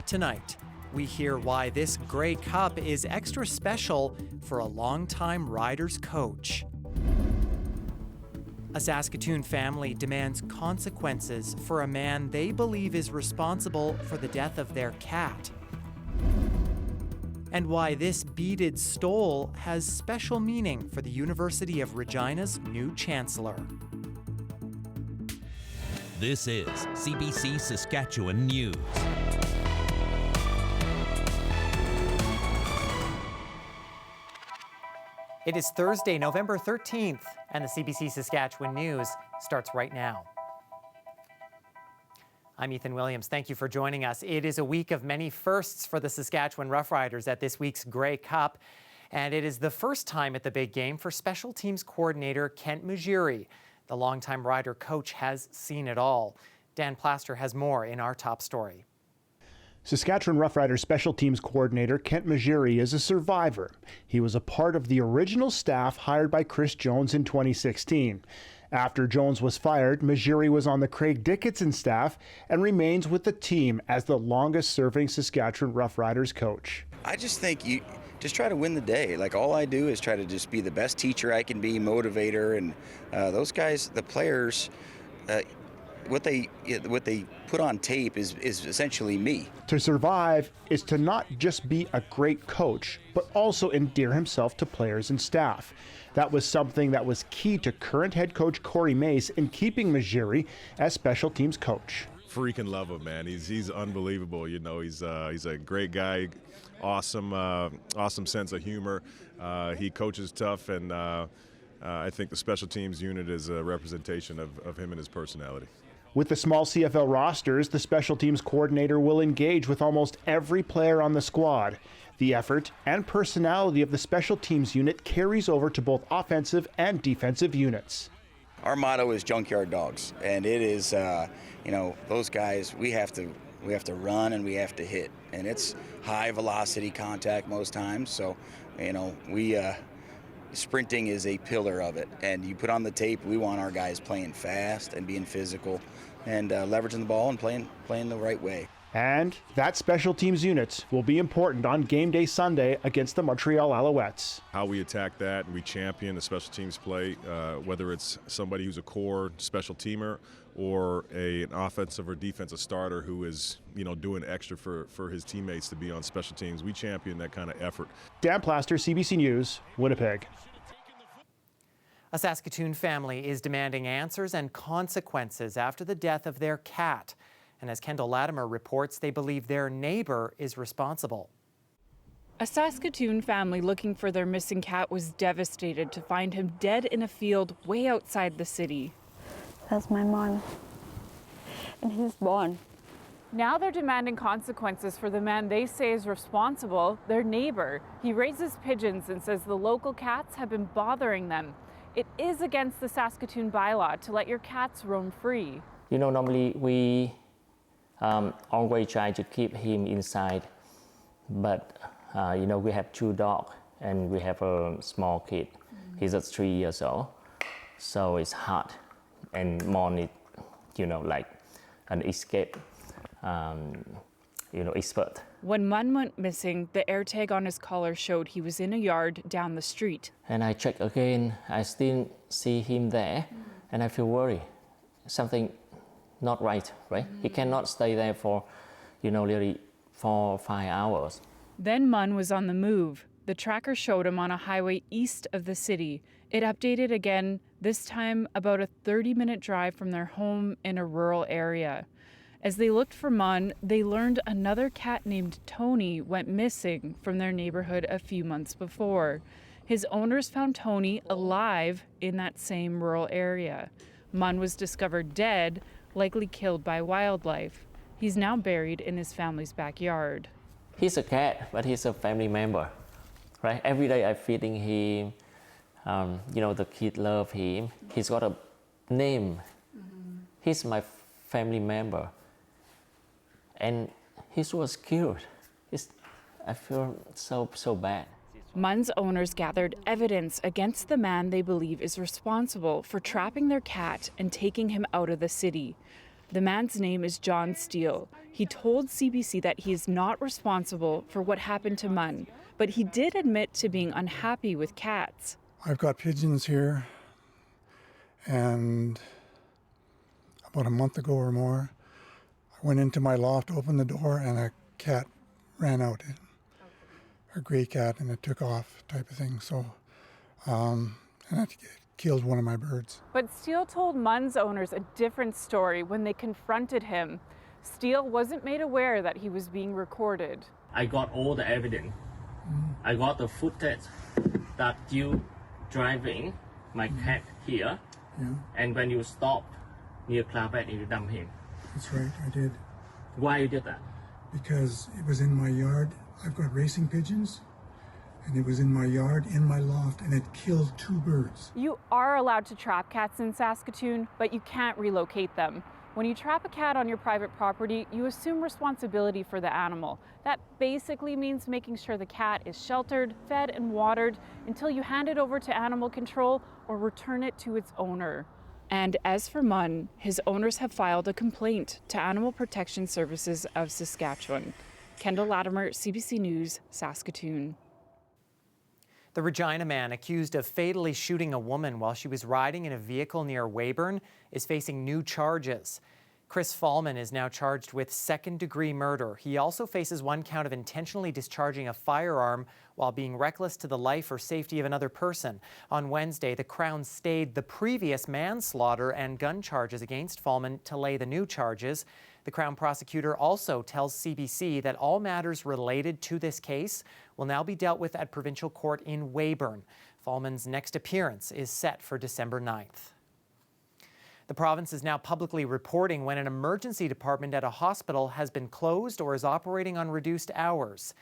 Tonight, we hear why this Grey Cup is extra special for a longtime Riders coach. A Saskatoon family demands consequences for a man they believe is responsible for the death of their cat. And why this beaded stole has special meaning for the University of Regina's new chancellor. This is CBC Saskatchewan News. It is Thursday, November 13th, and the CBC Saskatchewan News starts right now. I'm Ethan Williams. Thank you for joining us. It is a week of many firsts for the Saskatchewan Roughriders at this week's Grey Cup, and it is the first time at the big game for Special Teams Coordinator Kent Mugeri. The longtime Rider coach has seen it all. Dan Plaster has more in our top story. Saskatchewan Roughriders Special Teams Coordinator Kent Mugeri is a survivor. He was a part of the original staff hired by Chris Jones in 2016. After Jones was fired, Mugeri was on the Craig Dickinson staff and remains with the team as the longest-serving Saskatchewan Roughriders coach. I just think you just try to win the day. Like, all I do is try to just be the best teacher I can be, motivator, and those guys, the players, what they put on tape is essentially me. To survive is to not just be a great coach, but also endear himself to players and staff. That was something that was key to current head coach Corey Mace in keeping Mugeri as special teams coach. Freaking love him, man. He's unbelievable. You know, he's a great guy, awesome sense of humor. He coaches tough, and I think the special teams unit is a representation of him and his personality. With the small CFL rosters, the special teams coordinator will engage with almost every player on the squad. The effort and personality of the special teams unit carries over to both offensive and defensive units. Our motto is junkyard dogs, and it is, those guys, we have to run and we have to hit, and it's high velocity contact most times. So, sprinting is a pillar of it, and you put on the tape, we want our guys playing fast and being physical and leveraging the ball and playing the right way. And that special teams unit will be important on game day Sunday against the Montreal Alouettes. How we attack that and we champion the special teams play, whether it's somebody who's a core special teamer or an offensive or defensive starter who is, doing extra for his teammates to be on special teams. We champion that kind of effort. Dan Plaster, CBC News, Winnipeg. A Saskatoon family is demanding answers and consequences after the death of their cat. And as Kendall Latimer reports, they believe their neighbor is responsible. A Saskatoon family looking for their missing cat was devastated to find him dead in a field way outside the city. That's my mom, and he's born. Now they're demanding consequences for the man they say is responsible, their neighbor. He raises pigeons and says the local cats have been bothering them. It is against the Saskatoon bylaw to let your cats roam free. Normally we always try to keep him inside, but we have 2 dogs and we have a small kid. He's just 3 years old, so it's hard and more need, like an escape, expert. When Mun went missing, the air tag on his collar showed he was in a yard down the street. And I check again, I still see him there, and I feel worried. Something not right? He cannot stay there for, nearly 4 or 5 hours. Then Mun was on the move. The tracker showed him on a highway east of the city. It updated again, this time about a 30-minute drive from their home in a rural area. As they looked for Mun, they learned another cat named Tony went missing from their neighborhood a few months before. His owners found Tony alive in that same rural area. Mun was discovered dead, likely killed by wildlife. He's now buried in his family's backyard. He's a cat, but he's a family member, right? Every day I'm feeding him. The kid love him. He's got a name. He's my family member. And he was killed. I feel so bad. Mun's owners gathered evidence against the man they believe is responsible for trapping their cat and taking him out of the city. The man's name is John Steele. He told CBC that he is not responsible for what happened to Munn, but he did admit to being unhappy with cats. I've got pigeons here, and about a month ago or more, I went into my loft, opened the door, and a cat ran out. A gray cat, and it took off type of thing. So, and it killed one of my birds. But Steele told Munn's owners a different story when they confronted him. Steele wasn't made aware that he was being recorded. I got all the evidence. I got the footage that you driving my cat here, and when you stop near Clavet, you dump him. That's right, I did. Why you did that? Because it was in my yard. I've got racing pigeons, and it was in my yard, in my loft, and it killed 2 birds. You are allowed to trap cats in Saskatoon, but you can't relocate them. When you trap a cat on your private property, you assume responsibility for the animal. That basically means making sure the cat is sheltered, fed, and watered until you hand it over to animal control or return it to its owner. And as for Munn, his owners have filed a complaint to Animal Protection Services of Saskatchewan. Kendall Latimer, CBC News, Saskatoon. The Regina man accused of fatally shooting a woman while she was riding in a vehicle near Weyburn is facing new charges. Chris Fallman is now charged with second-degree murder. He also faces 1 count of intentionally discharging a firearm while being reckless to the life or safety of another person. On Wednesday, the Crown stayed the previous manslaughter and gun charges against Fallman to lay the new charges. The Crown prosecutor also tells CBC that all matters related to this case will now be dealt with at provincial court in Weyburn. Fallman's next appearance is set for December 9th. The province is now publicly reporting when an emergency department at a hospital has been closed or is operating on reduced hours.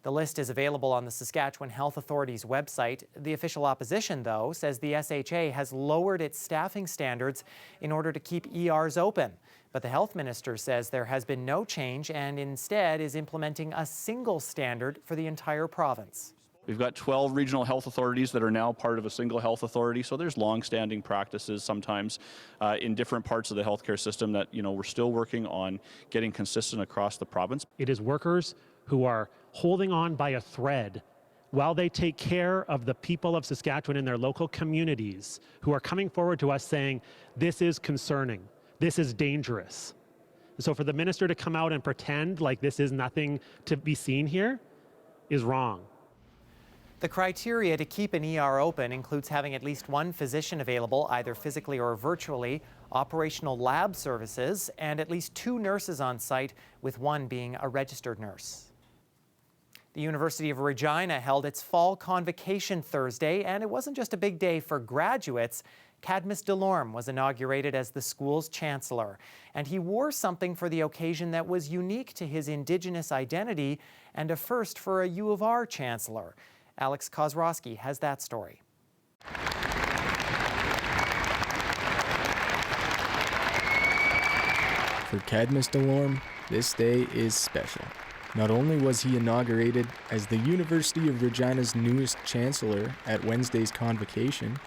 The list is available on the Saskatchewan Health Authority's website. The official opposition, though, says the SHA has lowered its staffing standards in order to keep ERs open. But the health minister says there has been no change and instead is implementing a single standard for the entire province. We've got 12 regional health authorities that are now part of a single health authority, so there's long-standing practices sometimes in different parts of the healthcare system that, we're still working on getting consistent across the province. It is workers who are holding on by a thread while they take care of the people of Saskatchewan in their local communities who are coming forward to us saying, this is concerning, this is dangerous. So for the minister to come out and pretend like this is nothing to be seen here is wrong. The criteria to keep an ER open includes having at least 1 physician available, either physically or virtually, operational lab services, and at least 2 nurses on site, with 1 being a registered nurse. The University of Regina held its fall convocation Thursday, and it wasn't just a big day for graduates. Cadmus Delorme was inaugurated as the school's chancellor, and he wore something for the occasion that was unique to his Indigenous identity and a first for a U of R chancellor. Alex Kozrowski has that story. For Cadmus Delorme, this day is special. Not only was he inaugurated as the University of Regina's newest chancellor at Wednesday's convocation,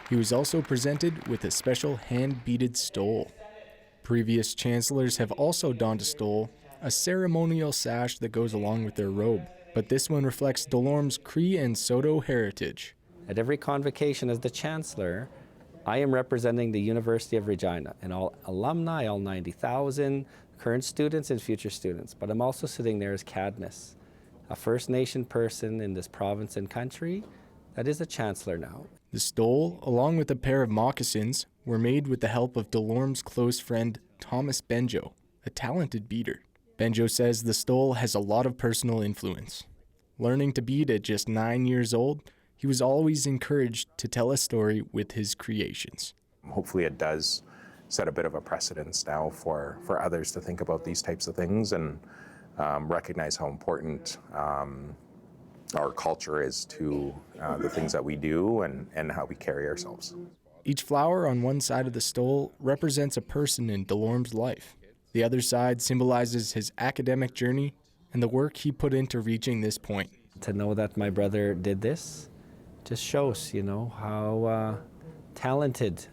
he was also presented with a special hand-beaded stole. Previous chancellors have also donned a stole, a ceremonial sash that goes along with their robe. But this one reflects Delorme's Cree and Saulteaux heritage. At every convocation as the Chancellor, I am representing the University of Regina and all alumni, all 90,000, current students and future students. But I'm also sitting there as Cadmus, a First Nation person in this province and country that is a Chancellor now. The stole, along with a pair of moccasins, were made with the help of Delorme's close friend, Thomas Benjo, a talented beater. Benjo says the stole has a lot of personal influence. Learning to bead at just 9 years old, he was always encouraged to tell a story with his creations. Hopefully it does set a bit of a precedence now for others to think about these types of things and recognize how important our culture is to the things that we do and how we carry ourselves. Each flower on one side of the stole represents a person in Delorme's life. The other side symbolizes his academic journey and the work he put into reaching this point. To know that my brother did this just shows, how talented,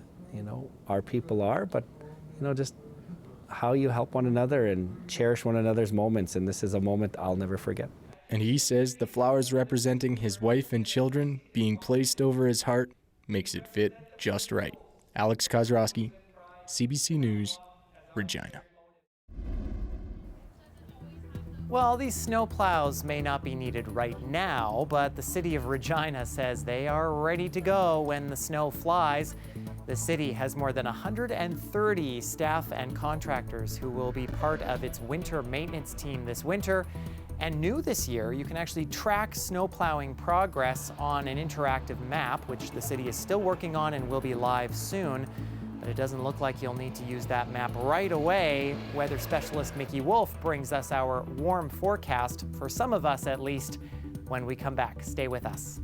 our people are, but, just how you help one another and cherish one another's moments, and this is a moment I'll never forget. And he says the flowers representing his wife and children being placed over his heart makes it fit just right. Alex Kozrowski, CBC News, Regina. Well, these snow plows may not be needed right now, but the city of Regina says they are ready to go when the snow flies. The city has more than 130 staff and contractors who will be part of its winter maintenance team this winter. And new this year, you can actually track snow plowing progress on an interactive map, which the city is still working on and will be live soon. But it doesn't look like you'll need to use that map right away. Weather specialist Mickey Wolf brings us our warm forecast, for some of us at least, when we come back. Stay with us.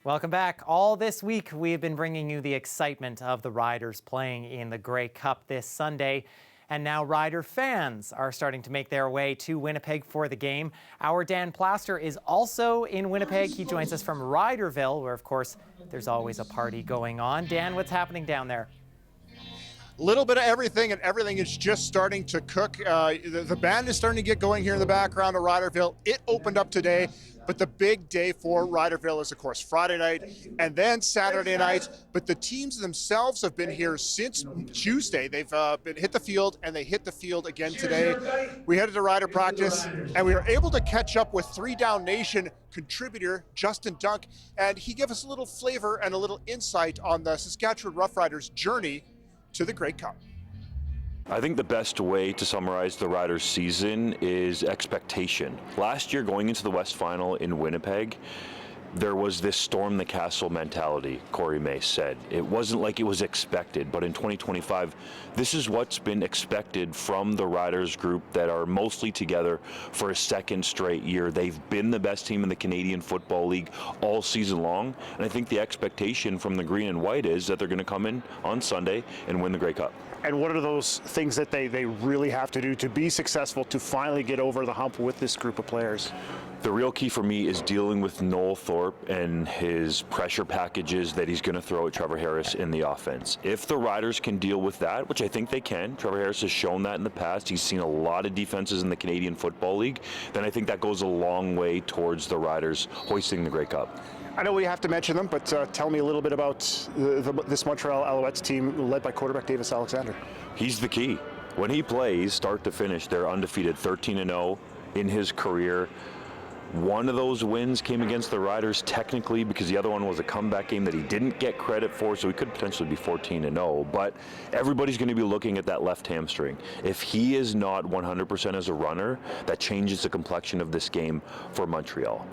Welcome back. All this week, we've been bringing you the excitement of the Riders playing in the Grey Cup this Sunday. And now Rider fans are starting to make their way to Winnipeg for the game. Our Dan Plaster is also in Winnipeg. He joins us from Riderville, where, of course, there's always a party going on. Dan, what's happening down there? A little bit of everything, and everything is just starting to cook. The band is starting to get going here in the background of Riderville. It opened up today, but the big day for Riderville is, of course, Friday night and then Saturday night. But the teams themselves have been here since Tuesday. They've been hit the field, and they hit the field again today. We headed to Rider practice, and we were able to catch up with 3 Down Nation contributor Justin Dunk, and he gave us a little flavor and a little insight on the Saskatchewan Roughriders' journey to the Grey Cup. I think the best way to summarize the Riders' season is expectation. Last year, going into the West Final in Winnipeg, there was this storm the castle mentality, Corey Mace said. It wasn't like it was expected, but in 2025, this is what's been expected from the Riders group that are mostly together for a second straight year. They've been the best team in the Canadian Football League all season long, and I think the expectation from the green and white is that they're going to come in on Sunday and win the Grey Cup. And what are those things that they really have to do to be successful, to finally get over the hump with this group of players? The real key for me is dealing with Noel Thorpe and his pressure packages that he's going to throw at Trevor Harris in the offense. If the Riders can deal with that, which I think they can, Trevor Harris has shown that in the past, he's seen a lot of defenses in the Canadian Football League, then I think that goes a long way towards the Riders hoisting the Grey Cup. I know we have to mention them, but tell me a little bit about this Montreal Alouettes team led by quarterback Davis Alexander. He's the key. When he plays, start to finish, they're undefeated, 13-0 in his career. One of those wins came against the Riders technically because the other one was a comeback game that he didn't get credit for, so he could potentially be 14-0. But everybody's going to be looking at that left hamstring. If he is not 100% as a runner, that changes the complexion of this game for Montreal.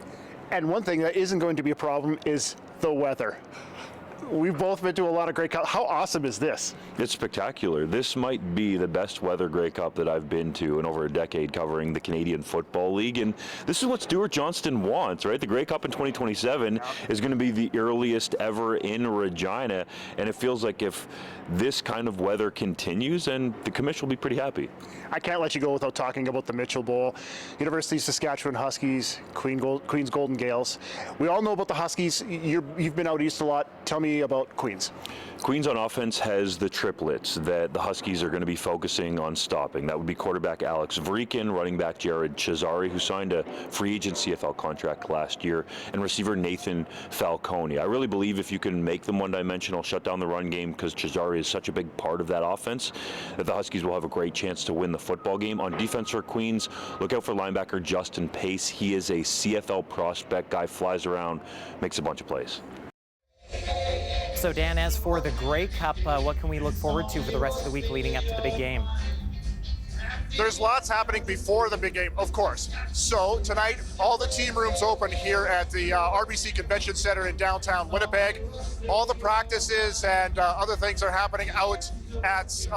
And one thing that isn't going to be a problem is the weather. We've both been to a lot of Grey Cup. How awesome is this? It's spectacular. This might be the best weather Grey Cup that I've been to in over a decade covering the Canadian Football League. And this is what Stuart Johnston wants, right? The Grey Cup in 2027 is going to be the earliest ever in Regina. And it feels like if this kind of weather continues, and the commission will be pretty happy. I can't let you go without talking about the Mitchell Bowl. University of Saskatchewan Huskies, Queens Golden Gales. We all know about the Huskies. You've been out east a lot. Tell me about Queens. Queens on offense has the triplets that the Huskies are going to be focusing on stopping. That would be quarterback Alex Vrikin, running back Jared Cesare, who signed a free agent CFL contract last year, and receiver Nathan Falcone. I really believe if you can make them one-dimensional, shut down the run game, because Cesare is such a big part of that offense, that the Huskies will have a great chance to win the football game. On defense for Queens, look out for linebacker Justin Pace. He is a CFL prospect. Guy flies around, makes a bunch of plays. So Dan, as for the Grey Cup, what can we look forward to for the rest of the week leading up to the big game? There's lots happening before the big game, of course. So tonight, all the team rooms open here at the RBC Convention Center in downtown Winnipeg. All the practices and other things are happening out at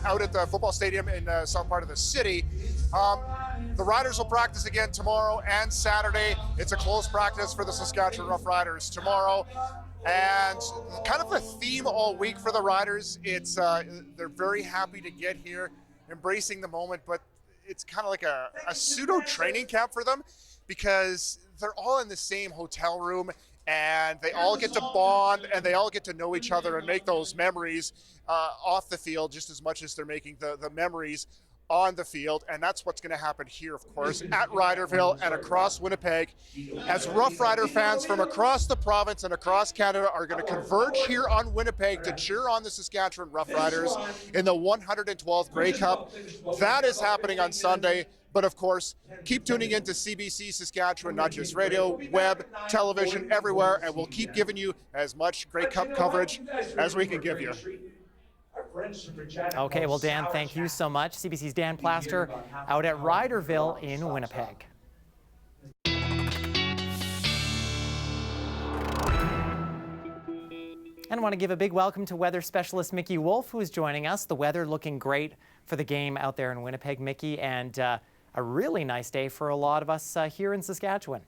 out at the football stadium in the south part of the city. The Riders will practice again tomorrow and Saturday. It's a close practice for the Saskatchewan Roughriders tomorrow. And kind of a theme all week for the Riders. It's they're very happy to get here, embracing the moment, but it's kind of like a pseudo training camp for them, because they're all in the same hotel room and they all get to bond and they all get to know each other and make those memories off the field just as much as they're making the memories on the field. And that's what's going to happen here, of course, at Riderville and across Winnipeg, as Rough Rider fans from across the province and across Canada are going to converge here on Winnipeg to cheer on the Saskatchewan Rough Riders in the 112th Grey Cup. That is happening on Sunday. But of course, keep tuning in to CBC Saskatchewan, not just radio, web, television, everywhere, and we'll keep giving you as much Grey Cup coverage as we can give you. Okay, well, Dan, thank you so much. CBC's Dan Plaster out at Riderville in Winnipeg. And I want to give a big welcome to weather specialist Mickey Wolf, who is joining us. The weather looking great for the game out there in Winnipeg, Mickey, and a really nice day for a lot of us here in Saskatchewan.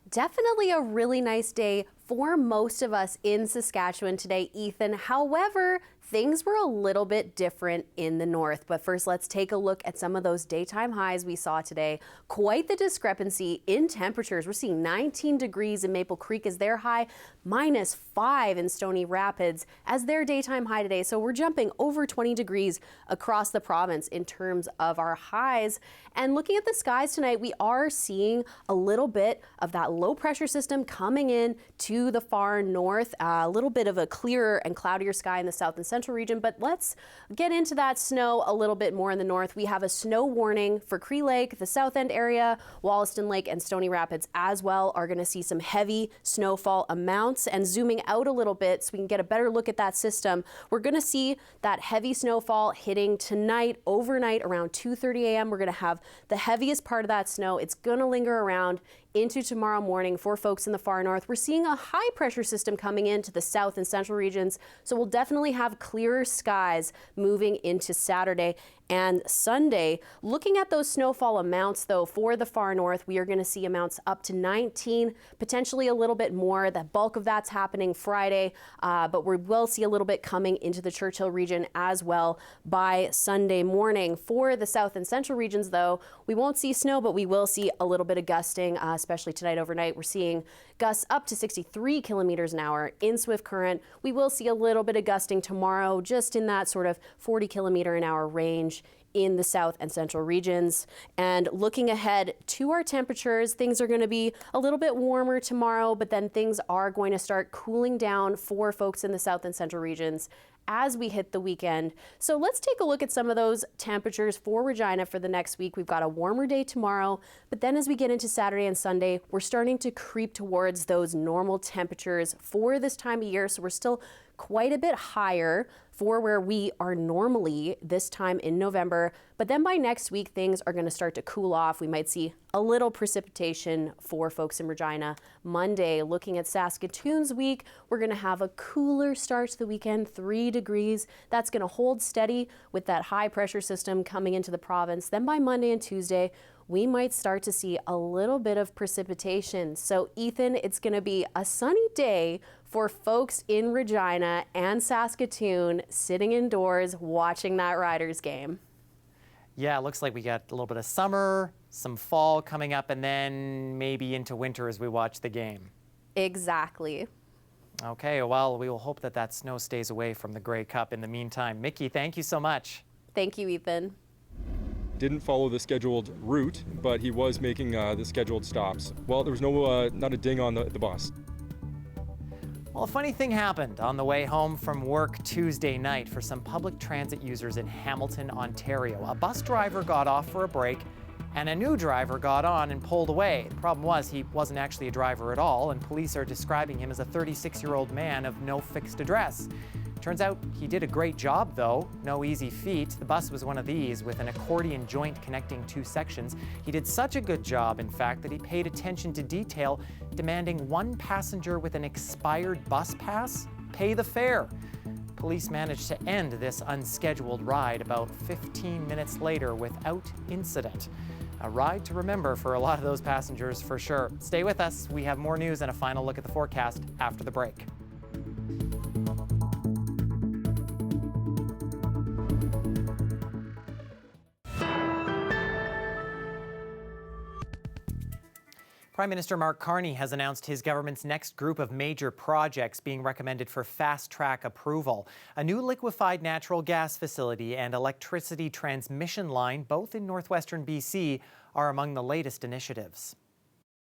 Definitely a really nice day for most of us in Saskatchewan today, Ethan. However, things were a little bit different in the north. But first, let's take a look at some of those daytime highs we saw today. Quite the discrepancy in temperatures. We're seeing 19 degrees in Maple Creek as their high, -5 in Stony Rapids as their daytime high today. So we're jumping over 20 degrees across the province in terms of our highs. And looking at the skies tonight, we are seeing a little bit of that low pressure system coming in to the far north, a little bit of a clearer and cloudier sky in the south and central region. But let's get into that snow a little bit more in the north. We have a snow warning for Cree Lake, the South End area, Wollaston Lake, and Stony Rapids as well are going to see some heavy snowfall amounts. And zooming out a little bit so we can get a better look at that system, we're going to see that heavy snowfall hitting tonight, overnight around 2:30 a.m. We're going to have the heaviest part of that snow. It's going to linger around into tomorrow morning for folks in the far north. We're seeing a high pressure system coming into the south and central regions, so we'll definitely have clearer skies moving into Saturday and Sunday. Looking at those snowfall amounts, though, for the far north, we are going to see amounts up to 19, potentially a little bit more. The bulk of that's happening Friday, but we will see a little bit coming into the Churchill region as well by Sunday morning. For the south and central regions, though, we won't see snow, but we will see a little bit of gusting, especially tonight overnight. We're seeing gusts up to 63 kilometers an hour in Swift Current. We will see a little bit of gusting tomorrow, just in that sort of 40 kilometer an hour range in the south and central regions. And looking ahead to our temperatures, things are going to be a little bit warmer tomorrow, but then things are going to start cooling down for folks in the south and central regions as we hit the weekend. So let's take a look at some of those temperatures for Regina for the next week. We've got a warmer day tomorrow, but then as we get into Saturday and Sunday, we're starting to creep towards those normal temperatures for this time of year. So we're still quite a bit higher for where we are normally this time in November. But then by next week, things are going to start to cool off. We might see a little precipitation for folks in Regina. Monday, looking at Saskatoon's week, we're going to have a cooler start to the weekend, 3 degrees. That's going to hold steady with that high pressure system coming into the province. Then by Monday and Tuesday, we might start to see a little bit of precipitation. So Ethan, it's going to be a sunny day for folks in Regina and Saskatoon sitting indoors watching that Riders game. Yeah, it looks like we got a little bit of summer, some fall coming up, and then maybe into winter as we watch the game. Exactly. Okay, well, we will hope that that snow stays away from the Grey Cup in the meantime. Mickey, thank you so much. Thank you, Ethan. Didn't follow the scheduled route, but he was making the scheduled stops. Well, there was not a ding on the bus. Well, a funny thing happened on the way home from work Tuesday night for some public transit users in Hamilton, Ontario. A bus driver got off for a break and a new driver got on and pulled away. The problem was he wasn't actually a driver at all, and police are describing him as a 36-year-old man of no fixed address. Turns out he did a great job, though. No easy feat. The bus was one of these with an accordion joint connecting 2 sections. He did such a good job, in fact, that he paid attention to detail, demanding one passenger with an expired bus pass pay the fare. Police managed to end this unscheduled ride about 15 minutes later without incident. A ride to remember for a lot of those passengers, for sure. Stay with us. We have more news and a final look at the forecast after the break. Prime Minister Mark Carney has announced his government's next group of major projects being recommended for fast-track approval. A new liquefied natural gas facility and electricity transmission line, both in northwestern BC, are among the latest initiatives.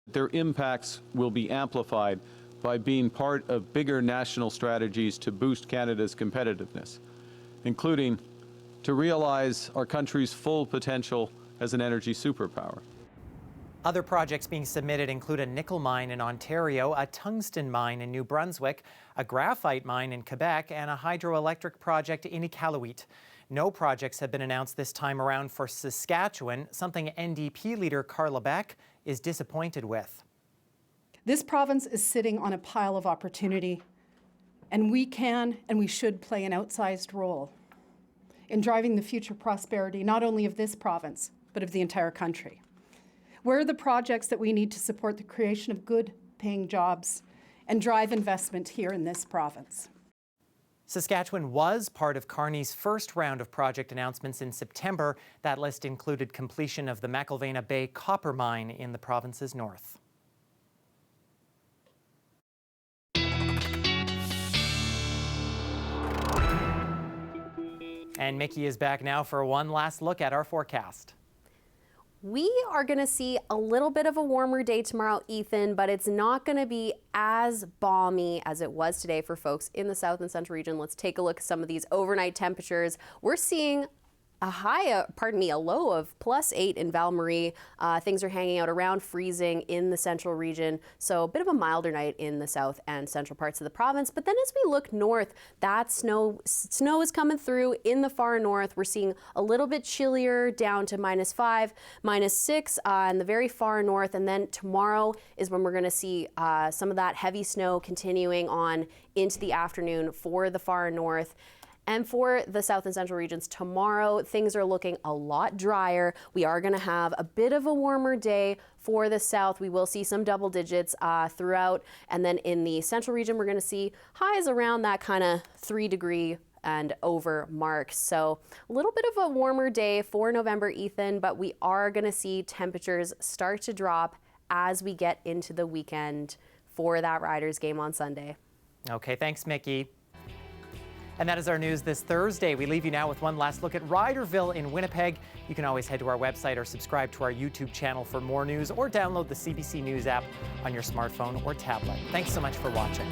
Their impacts will be amplified by being part of bigger national strategies to boost Canada's competitiveness, including to realize our country's full potential as an energy superpower. Other projects being submitted include a nickel mine in Ontario, a tungsten mine in New Brunswick, a graphite mine in Quebec, and a hydroelectric project in Iqaluit. No projects have been announced this time around for Saskatchewan, something NDP leader Carla Beck is disappointed with. This province is sitting on a pile of opportunity, and we can and we should play an outsized role in driving the future prosperity not only of this province, but of the entire country. Where are the projects that we need to support the creation of good-paying jobs and drive investment here in this province? Saskatchewan was part of Carney's first round of project announcements in September. That list included completion of the McIlvena Bay copper mine in the province's north. And Mickey is back now for one last look at our forecast. We are going to see a little bit of a warmer day tomorrow, Ethan, but it's not going to be as balmy as it was today for folks in the south and central region. Let's take a look at some of these overnight temperatures. We're seeing a low of +8 in Val-Marie. Things are hanging out around freezing in the central region, so a bit of a milder night in the south and central parts of the province. But then as we look north, that snow is coming through in the far north. We're seeing a little bit chillier, down to -5, -6 in the very far north. And then tomorrow is when we're going to see some of that heavy snow continuing on into the afternoon for the far north. And for the south and central regions tomorrow, things are looking a lot drier. We are going to have a bit of a warmer day for the south. We will see some double digits throughout. And then in the central region, we're going to see highs around that kind of 3-degree and over mark. So a little bit of a warmer day for November, Ethan, but we are going to see temperatures start to drop as we get into the weekend for that Riders game on Sunday. Okay, thanks, Mickey. And that is our news this Thursday. We leave you now with one last look at Riderville in Winnipeg. You can always head to our website or subscribe to our YouTube channel for more news, or download the CBC News app on your smartphone or tablet. Thanks so much for watching.